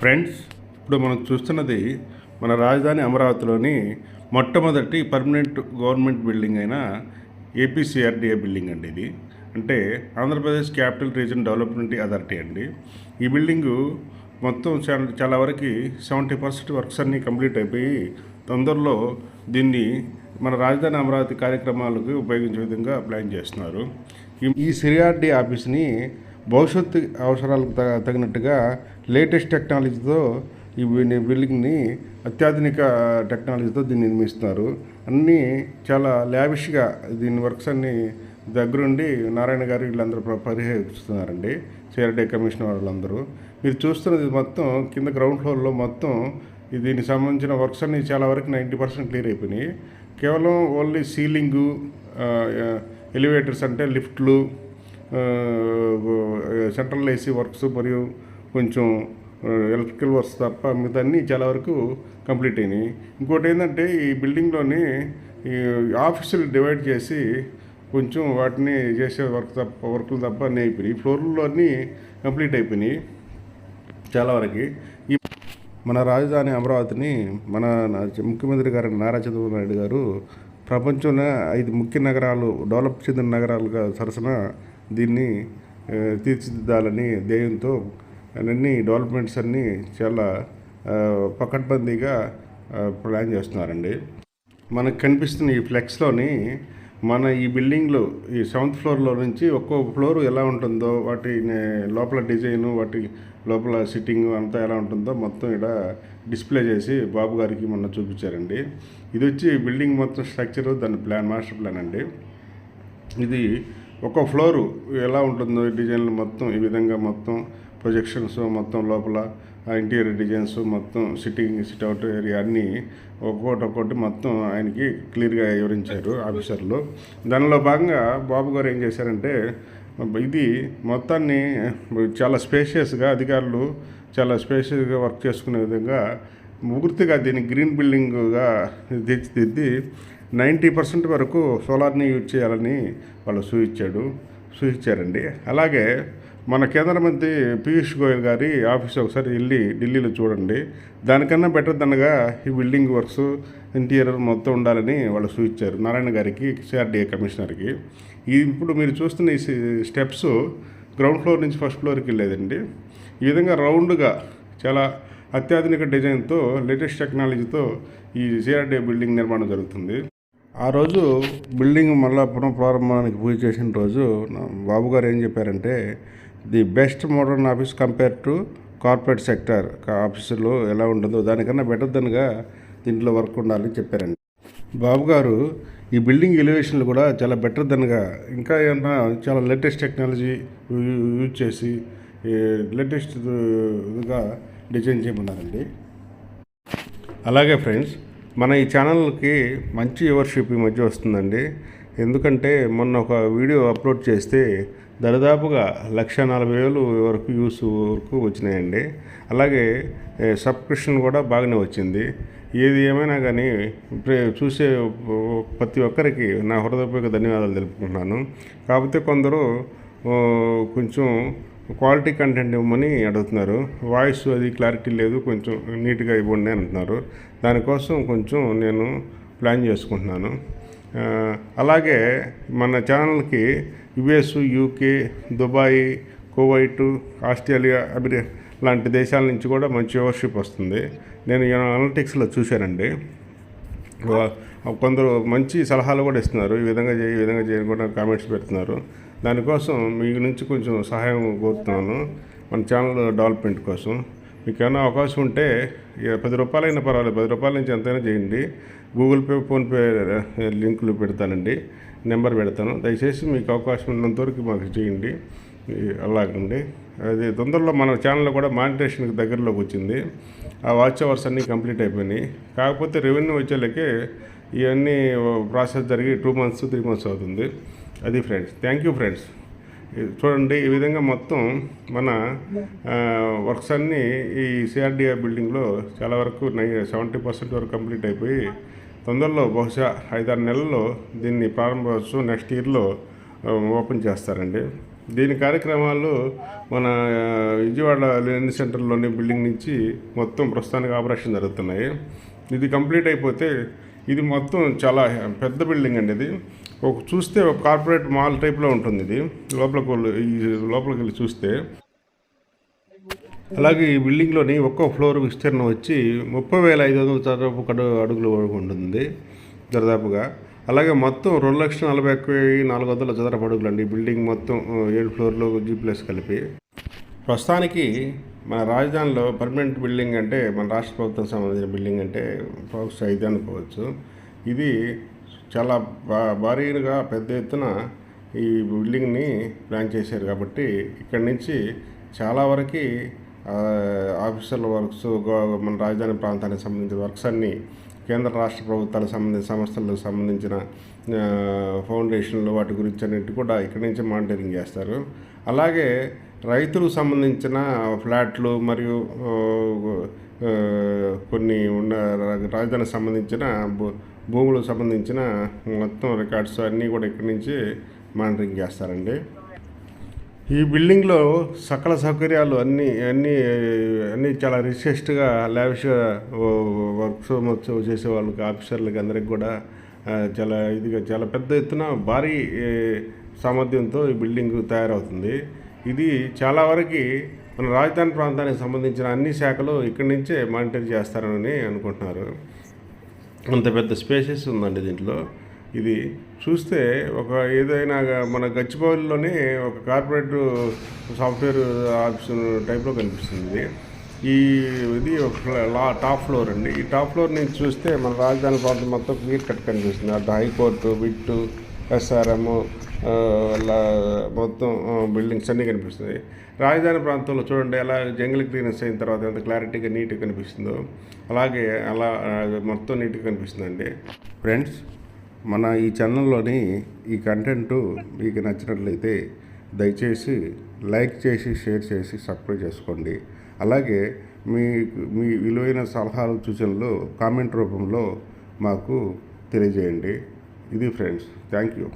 Friends, ఇప్పుడు మనం చూస్తున్నది మన రాజధాని అమరావతిలోని మొట్టమొదటి పర్మనెంట్ గవర్నమెంట్ బిల్డింగ్ అయిన ఏపీసీఆర్డీఏ బిల్డింగ్ అండి. ఇది అంటే Andhra Pradesh capital region development authority అండి. ఈ బిల్డింగు మొత్తం చాలా వరకు 70% వర్క్స్ అన్నీ కంప్లీట్ అయిపోయి తొందరలో దీన్ని మన రాజధాని అమరావతి కార్యక్రమాలకు ఉపయోగించే విధంగా ప్లాన్ చేస్తున్నారు. ఈ సిఆర్డీ ఆఫీస్ని భవిష్యత్తు అవసరాలకు తగినట్టుగా లేటెస్ట్ టెక్నాలజీతో ఈ బిల్డింగ్ని అత్యాధునిక టెక్నాలజీతో దీన్ని నిర్మిస్తున్నారు. అన్నీ చాలా లావిష్గా దీని వర్క్స్ అన్నీ దగ్గరుండి నారాయణ గారు వీళ్ళందరూ పరిహరిస్తున్నారండి. సిఆర్డీ కమిషనర్ వాళ్ళందరూ మీరు చూస్తున్నది మొత్తం కింద గ్రౌండ్ ఫ్లోర్లో మొత్తం దీనికి సంబంధించిన వర్క్స్ అన్నీ చాలా వరకు 90% క్లియర్ అయిపోయినాయి. కేవలం ఓన్లీ సీలింగు, ఎలివేటర్స్ అంటే లిఫ్ట్లు, సెంట్రల్ ఏసీ వర్క్స్ మరియు కొంచెం ఎలక్ట్రికల్ వర్క్స్ తప్ప మిగతా అన్నీ చాలా వరకు కంప్లీట్ అయినాయి. ఇంకోటి ఏంటంటే ఈ బిల్డింగ్లోని ఈ ఆఫీసులు డివైడ్ చేసి కొంచెం వాటిని చేసే వర్కులు తప్ప అన్నీ అయిపోయినాయి. ఈ ఫ్లోర్లో అన్నీ కంప్లీట్ అయిపోయినాయి చాలా వరకు. ఈ మన రాజధాని అమరావతిని మన ముఖ్యమంత్రి గారు నారా చంద్రబాబు నాయుడు గారు ప్రపంచంలో 5 ముఖ్య నగరాలు, డెవలప్ చెందిన నగరాలుగా సరసన దీన్ని తీర్చిదిద్దాలని ధ్యేయంతో అన్ని డెవలప్మెంట్స్ అన్నీ చాలా పకడ్బందీగా ప్లాన్ చేస్తున్నారండి. మనకు కనిపిస్తున్న ఈ ఫ్లెక్స్లోని మన ఈ బిల్డింగ్లో ఈ 7th ఫ్లోర్లో నుంచి ఒక్కొక్క ఫ్లోర్ ఎలా ఉంటుందో, వాటి లోపల డిజైను, వాటి లోపల సిట్టింగ్ అంతా ఎలా ఉంటుందో మొత్తం ఇక్కడ డిస్ప్లే చేసి బాబు గారికి మొన్న చూపించారండి. ఇది వచ్చి బిల్డింగ్ మొత్తం స్ట్రక్చరు, దాని ప్లాన్, మాస్టర్ ప్లాన్ అండి. ఇది ఒక్కో ఫ్లోరు ఎలా ఉంటుందో డిజైన్లు మొత్తం ఈ విధంగా మొత్తం ప్రొజెక్షన్స్ మొత్తం లోపల ఇంటీరియర్ డిజైన్స్ మొత్తం సిట్అవుట్ ఏరియా అన్నీ ఒక్కొక్కటి మొత్తం ఆయనకి క్లియర్గా వివరించారు ఆఫీసర్లు. దానిలో భాగంగా బాబు గారు ఏం చేశారంటే ఇది మొత్తాన్ని చాలా స్పేషియస్గా అధికారులు చాలా స్పేషియస్గా వర్క్ చేసుకునే విధంగా పూర్తిగా దీన్ని గ్రీన్ బిల్డింగ్గా తీర్చిదిద్ది 90% వరకు సోలార్ని యూజ్ చేయాలని వాళ్ళు సూచించారండి. అలాగే మన కేంద్ర మంత్రి పీయూష్ గోయల్ గారి ఆఫీస్ ఒకసారి వెళ్ళి ఢిల్లీలో చూడండి. దానికన్నా బెటర్ దనగా ఈ బిల్డింగ్ వర్క్స్ ఇంటీరియర్ మొత్తం ఉండాలని వాళ్ళు సూచించారు నారాయణ గారికి, సిఆర్డీఏ కమిషనర్కి. ఇప్పుడు మీరు చూస్తున్న ఈ స్టెప్స్ గ్రౌండ్ ఫ్లోర్ నుంచి ఫస్ట్ ఫ్లోర్కి వెళ్ళేదండి. ఈ విధంగా రౌండ్గా చాలా అత్యాధునిక డిజైన్తో, లేటెస్ట్ టెక్నాలజీతో ఈ సిఆర్డీఏ బిల్డింగ్ నిర్మాణం జరుగుతుంది. ఆ రోజు బిల్డింగ్ మళ్ళా పునఃప్రారంభానికి పూజ చేసిన రోజు బాబు గారు ఏం చెప్పారంటే the best modern office compare to corporate sector ఆఫీసులో ఎలా ఉంటుందో దానికన్నా బెటర్ దన్గా దీంట్లో వర్క్ ఉండాలని చెప్పారండి. బాబు గారు ఈ బిల్డింగ్ ఎలివేషన్లు కూడా చాలా బెటర్ దన్గా ఇంకా ఏమన్నా చాలా లేటెస్ట్ టెక్నాలజీ యూజ్ చేసి లేటెస్ట్గా డిజైన్ చేయమన్నారండి. అలాగే ఫ్రెండ్స్, మన ఈ ఛానల్కి మంచి వ్యూవర్షిప్ ఈ మధ్య వస్తుందండి. ఎందుకంటే మొన్న ఒక వీడియో అప్లోడ్ చేస్తే దాదాపుగా 140,000 వరకు వ్యూస్ వరకు వచ్చినాయండి. అలాగే సబ్స్క్రిప్షన్ కూడా బాగానే వచ్చింది. ఏది ఏమైనా కానీ చూసే ప్రతి ఒక్కరికి నా హృదయపూర్వక ధన్యవాదాలు తెలుపుకుంటున్నాను. కాకపోతే కొందరు కొంచెం క్వాలిటీ కంటెంట్ ఇవ్వమని అడుగుతున్నారు. వాయిస్ అది క్లారిటీ లేదు, కొంచెం నీట్గా ఇవ్వండి అంటున్నారు. దానికోసం కొంచెం నేను ప్లాన్ చేసుకుంటున్నాను. అలాగే మన ఛానల్కి US, UK, Dubai, Kuwait, Australia, లాంటి దేశాల నుంచి కూడా మంచి వ్యూవర్షిప్ వస్తుంది. నేను అనలిటిక్స్లో చూశానండి. కొందరు మంచి సలహాలు కూడా ఇస్తున్నారు. ఈ విధంగా చేయని కూడా కామెంట్స్ పెడుతున్నారు. దానికోసం మీ నుంచి కొంచెం సహాయం కోరుతున్నాను మన ఛానల్ డెవలప్మెంట్ కోసం. మీకు ఏమైనా అవకాశం ఉంటే 10 రూపాయలైనా పర్వాలేదు, 10 రూపాయల నుంచి ఎంతైనా చేయండి. గూగుల్ పే, ఫోన్పే లింకులు పెడతానండి, నెంబర్ పెడతాను. దయచేసి మీకు అవకాశం ఉన్నంతవరకు మాకు చేయండి. అలాగండి. అది తొందరలో మన ఛానల్లో కూడా మానిటైజేషన్కి దగ్గరలోకి వచ్చింది. ఆ వాచ్ అవర్స్ అన్నీ కంప్లీట్ అయిపోయినాయి. కాకపోతే రెవెన్యూ వచ్చేలకే ఇవన్నీ ప్రాసెస్ జరిగి 2 months 3 months అవుతుంది. అది ఫ్రెండ్స్. Thank you friends. చూడండి, ఈ విధంగా మొత్తం మన వర్క్స్ అన్నీ ఈ సిఆర్డీఏ బిల్డింగ్లో చాలా వరకు 70% వరకు కంప్లీట్ అయిపోయి తొందరలో బహుశా 5-6 నెలల్లో దీన్ని ప్రారంభోత్సవం నెక్స్ట్ ఇయర్లో ఓపెన్ చేస్తారండి. దీని కార్యక్రమాలు మన విజయవాడ లెర్నింగ్ సెంటర్లోని బిల్డింగ్ నుంచి మొత్తం ప్రస్తుతానికి ఆపరేషన్ జరుగుతున్నాయి. ఇది కంప్లీట్ అయిపోతే ఇది మొత్తం చాలా పెద్ద బిల్డింగ్ అండి. ఇది చూస్తే ఒక కార్పొరేట్ మాల్ టైప్లో ఉంటుంది. ఇది లోపలికి వెళ్ళి చూస్తే అలాగే ఈ బిల్డింగ్లోని ఒక్కో ఫ్లోర్ విస్తీర్ణం వచ్చి 30,500 చదరపు అడుగులు వరకు ఉంటుంది దాదాపుగా. అలాగే మొత్తం 2,41,400 చదరపు అడుగులు అండి బిల్డింగ్ మొత్తం 7 ఫ్లోర్లు G+ కలిపి. ప్రస్తుతానికి మన రాజధానిలో పర్మనెంట్ బిల్డింగ్ అంటే మన రాష్ట్ర ప్రభుత్వం సంబంధించిన బిల్డింగ్ అంటే ఫోక్స్ అయితే అనుకోవచ్చు. ఇది చాలా భారీగా పెద్ద ఎత్తున ఈ బిల్డింగ్ని ప్లాన్ చేశారు కాబట్టి ఇక్కడి నుంచి చాలా వరకు ఆఫీసర్ల వర్క్స్, మన రాజధాని ప్రాంతానికి సంబంధించిన వర్క్స్ అన్నీ కేంద్ర రాష్ట్ర ప్రభుత్వాలకు సంబంధించిన సంస్థలకు సంబంధించిన ఫౌండేషన్లు వాటి గురించి అన్నిటి కూడా ఇక్కడి నుంచి మానిటరింగ్ చేస్తారు. అలాగే రైతులకు సంబంధించిన ఫ్లాట్లు మరియు కొన్ని ఉన్న రాజధానికి సంబంధించిన భూములకు సంబంధించిన మొత్తం రికార్డ్స్ అన్నీ కూడా ఇక్కడి నుంచి మానిటరింగ్ చేస్తారండి. ఈ బిల్డింగ్లో సకల సౌకర్యాలు అన్నీ అన్నీ అన్నీ చాలా రిచెస్ట్గా లావిష్గా వర్క్స్ చేసే వాళ్ళకి ఆఫీసర్లకి అందరికి కూడా చాలా పెద్ద ఎత్తున భారీ సామర్థ్యంతో ఈ బిల్డింగ్ తయారవుతుంది. ఇది చాలా వరకు మన రాజధాని ప్రాంతానికి సంబంధించిన అన్ని శాఖలు ఇక్కడి నుంచే మానిటర్ చేస్తారని అనుకుంటున్నారు. అంత పెద్ద స్పేసెస్ ఉందండి దీంట్లో. ఇది చూస్తే ఏదైనా మన గచ్చిబౌలిలోనే ఒక కార్పొరేట్ సాఫ్ట్వేర్ ఆఫీస్ టైప్లో కనిపిస్తుంది. ఇది టాప్ ఫ్లోర్ అండి. ఈ టాప్ ఫ్లోర్ నుంచి చూస్తే మన రాజధాని ప్రాంతం మొత్తం క్లియర్ కట్ కనిపిస్తుంది. అటు హైకోర్టు, బిట్టు, SRM మొత్తం బిల్డింగ్స్ అన్నీ కనిపిస్తుంది. రాజధాని ప్రాంతంలో చూడండి ఎలా జంగిల్ క్లీనెస్ అయిన తర్వాత ఎంత క్లారిటీగా నీట్గా కనిపిస్తుందో అలాగే అలా మొత్తం నీట్గా కనిపిస్తుందండి. ఫ్రెండ్స్, మన ఈ ఛానల్లోని ఈ కంటెంట్ మీకు నచ్చినట్లయితే దయచేసి లైక్ చేసి, షేర్ చేసి, సబ్స్క్రైబ్ చేసుకోండి. అలాగే మీ విలువైన సలహాలు, సూచనలు కామెంట్ రూపంలో మాకు తెలియజేయండి. ఇది ఫ్రెండ్స్, థ్యాంక్ యూ.